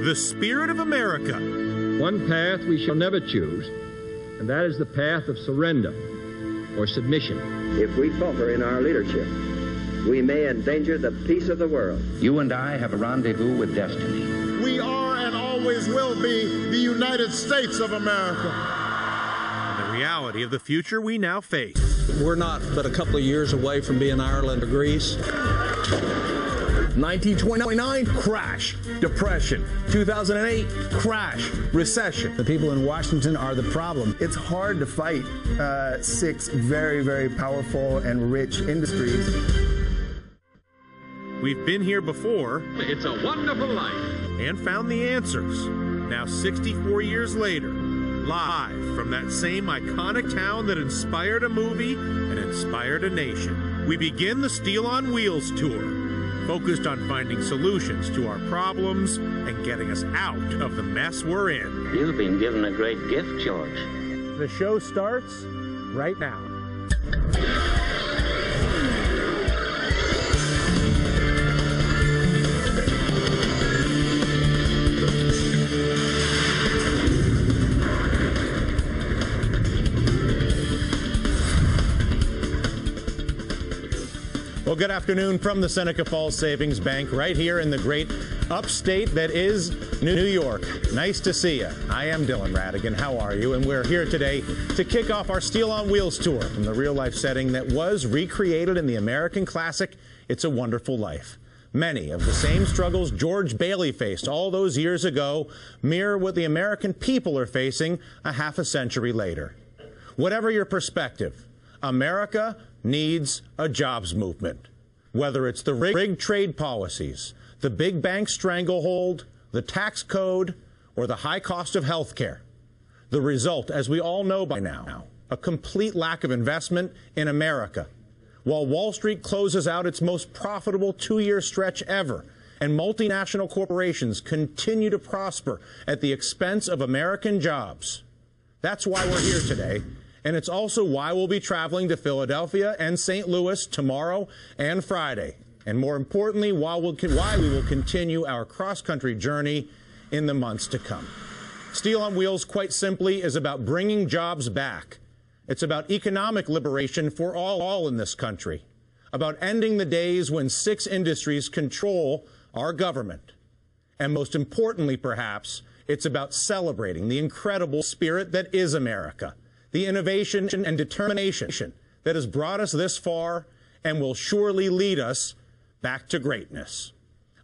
The spirit of America. One path we shall never choose, and that is the path of surrender or submission. If we falter in our leadership, we may endanger the peace of the world. You and I have a rendezvous with destiny. We are and always will be the United States of America. And the reality of the future we now face. We're not but a couple of years away from being Ireland or Greece. 1929, crash, depression. 2008, crash, recession. The people in Washington are the problem. It's hard to fight six very, very powerful and rich industries. We've been here before. It's a wonderful life. And found the answers. Now 64 years later, live from that same iconic town that inspired a movie and inspired a nation. We begin the Steel on Wheels tour, focused on finding solutions to our problems and getting us out of the mess we're in. You've been given a great gift, George. The show starts right now. Well, good afternoon from the Seneca Falls Savings Bank right here in the great upstate that is New York. Nice to see you. I am Dylan Radigan. How are you? And we're here today to kick off our Steel on Wheels tour from the real-life setting that was recreated in the American classic, It's a Wonderful Life. Many of the same struggles George Bailey faced all those years ago mirror what the American people are facing a half a century later. Whatever your perspective, America needs a jobs movement. Whether it's the rigged trade policies, the big bank stranglehold, the tax code, or the high cost of health care. The result, as we all know by now, a complete lack of investment in America. While Wall Street closes out its most profitable two-year stretch ever, and multinational corporations continue to prosper at the expense of American jobs. That's why we're here today. And it's also why we'll be traveling to Philadelphia and St. Louis tomorrow and Friday. And more importantly, why we will continue our cross-country journey in the months to come. Steel on Wheels, quite simply, is about bringing jobs back. It's about economic liberation for all in this country. About ending the days when six industries control our government. And most importantly, perhaps, it's about celebrating the incredible spirit that is America. The innovation and determination that has brought us this far and will surely lead us back to greatness.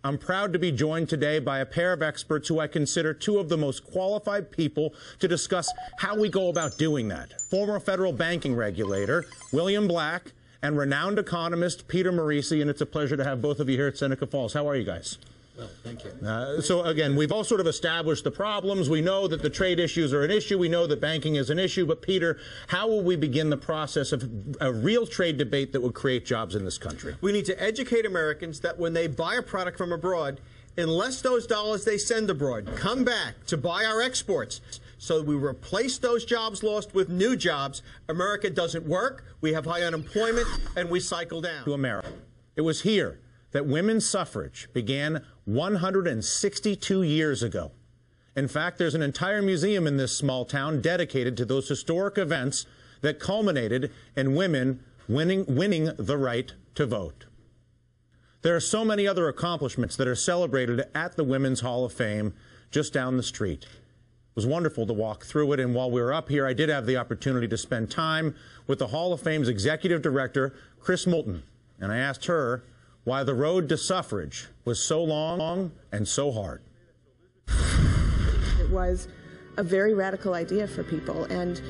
I'm proud to be joined today by a pair of experts who I consider two of the most qualified people to discuss how we go about doing that. Former federal banking regulator William Black and renowned economist Peter Marisi, and it's a pleasure to have both of you here at Seneca Falls. How are you guys? Well, thank you. So again, we've all sort of established the problems. We know that the trade issues are an issue. We know that banking is an issue. But Peter, how will we begin the process of a real trade debate that will create jobs in this country? We need to educate Americans that when they buy a product from abroad, unless those dollars they send abroad come back to buy our exports, so we replace those jobs lost with new jobs, America doesn't work, we have high unemployment, and we cycle down. To America. It was here that women's suffrage began 162 years ago. In fact, there's an entire museum in this small town dedicated to those historic events that culminated in women winning the right to vote. There are so many other accomplishments that are celebrated at the Women's Hall of Fame just down the street. It was wonderful to walk through it, and while we were up here, I did have the opportunity to spend time with the Hall of Fame's executive director, Chris Moulton, and I asked her why the road to suffrage was so long and so hard. It was a very radical idea for people, and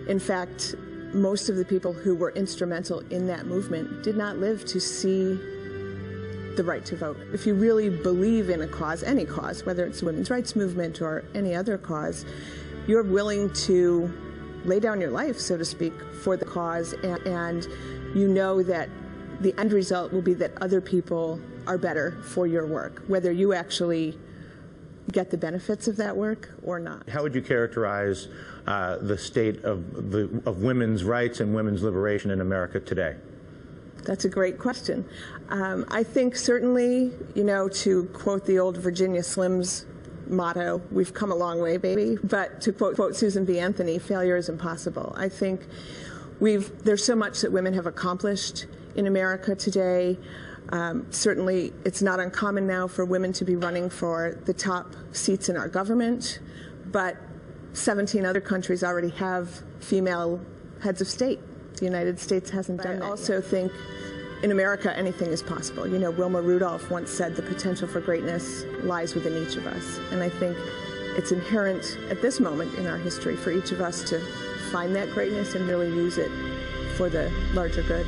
in fact, most of the people who were instrumental in that movement did not live to see the right to vote. If you really believe in a cause, any cause, whether it's the women's rights movement or any other cause, you're willing to lay down your life, so to speak, for the cause, and you know that the end result will be that other people are better for your work, whether you actually get the benefits of that work or not. How would you characterize the state of women's rights and women's liberation in America today? That's a great question. I think certainly, you know, to quote the old Virginia Slims motto, we've come a long way, baby. But to quote Susan B. Anthony, failure is impossible. I think there's so much that women have accomplished in America today. Certainly, it's not uncommon now for women to be running for the top seats in our government, but 17 other countries already have female heads of state. The United States hasn't done that. I also think in America, anything is possible. You know, Wilma Rudolph once said the potential for greatness lies within each of us. And I think it's inherent at this moment in our history for each of us to find that greatness and really use it for the larger good.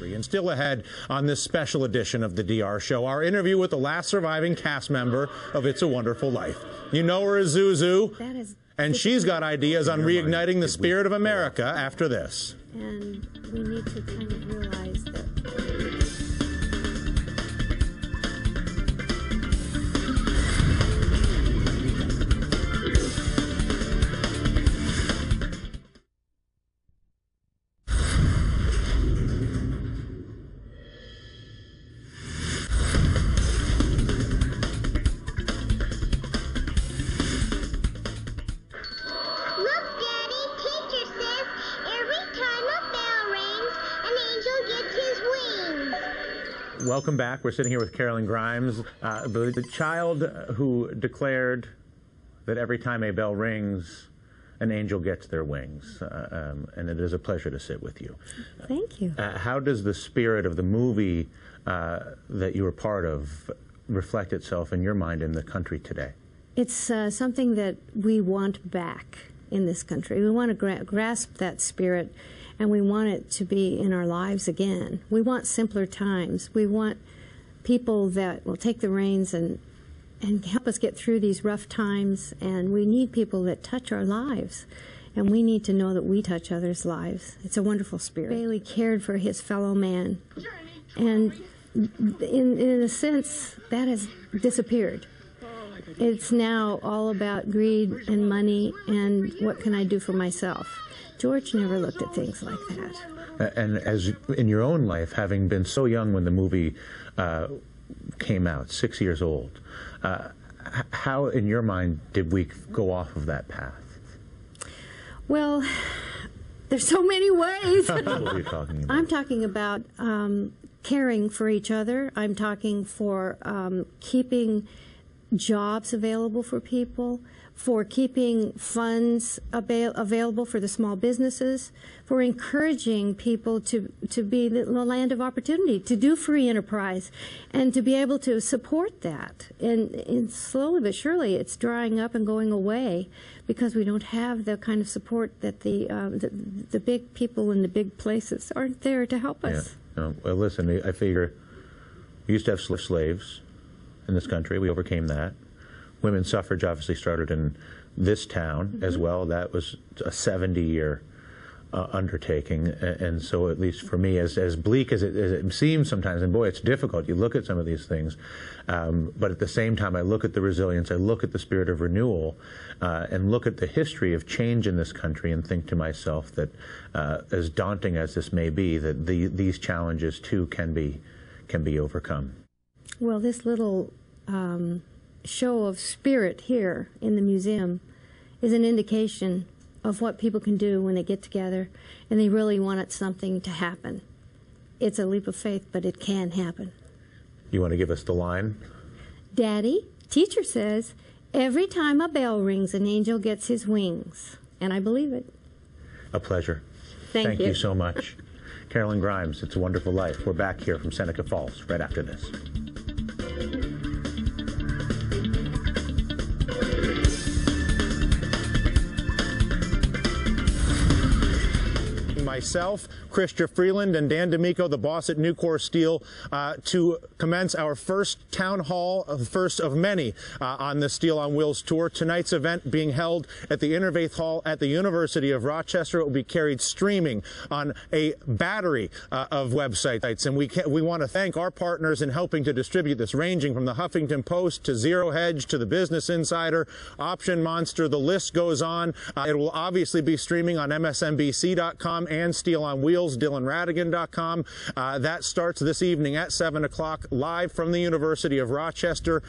And still ahead on this special edition of the DR Show, our interview with the last surviving cast member of It's a Wonderful Life. You know her as Zuzu, and she's got ideas on reigniting the spirit of America after this. And we need to kind of realize that Welcome back. We're sitting here with Carolyn Grimes, the child who declared that every time a bell rings, an angel gets their wings. And it is a pleasure to sit with you. Thank you. How does the spirit of the movie that you were part of reflect itself in your mind in the country today? It's something that we want back in this country. We want to grasp that spirit, and we want it to be in our lives again. We want simpler times. We want people that will take the reins and help us get through these rough times, and we need people that touch our lives, and we need to know that we touch others' lives. It's a wonderful spirit. Bailey cared for his fellow man, and in a sense, that has disappeared. It's now all about greed and money and what can I do for myself. George never looked at things like that. And as in your own life, having been so young when the movie came out, 6 years old, how in your mind did we go off of that path? Well, there's so many ways. What are you talking about? I'm talking about caring for each other. I'm talking for keeping jobs available for people, for keeping funds available for the small businesses, for encouraging people to be the land of opportunity, to do free enterprise, and to be able to support that. And slowly but surely it's drying up and going away because we don't have the kind of support that the big people in the big places aren't there to help us. Yeah. No. Well, listen, I figure we used to have slaves in this country. We overcame that. Women's suffrage obviously started in this town as well. That was a 70-year undertaking. And so at least for me, as bleak as it seems sometimes, and boy, it's difficult. You look at some of these things. But at the same time, I look at the resilience, I look at the spirit of renewal, and look at the history of change in this country and think to myself that as daunting as this may be, that these challenges too can be overcome. Well, this little show of spirit here in the museum is an indication of what people can do when they get together and they really want something to happen. It's a leap of faith, but it can happen. You want to give us the line? Daddy, teacher says, every time a bell rings, an angel gets his wings. And I believe it. A pleasure. Thank you. You so much. Carolyn Grimes, It's a Wonderful Life. We're back here from Seneca Falls right after this. Myself, Christia Freeland, and Dan D'Amico, the boss at Nucor Steel, to commence our first town hall, the first of many on the Steel on Wheels tour. Tonight's event being held at the Interfaith Hall at the University of Rochester. It will be carried streaming on a battery of websites, and we want to thank our partners in helping to distribute this, ranging from the Huffington Post to Zero Hedge to the Business Insider, Option Monster. The list goes on. It will obviously be streaming on MSNBC.com and Steel on Wheels, DylanRadigan.com. That starts this evening at 7 o'clock live from the University of Rochester.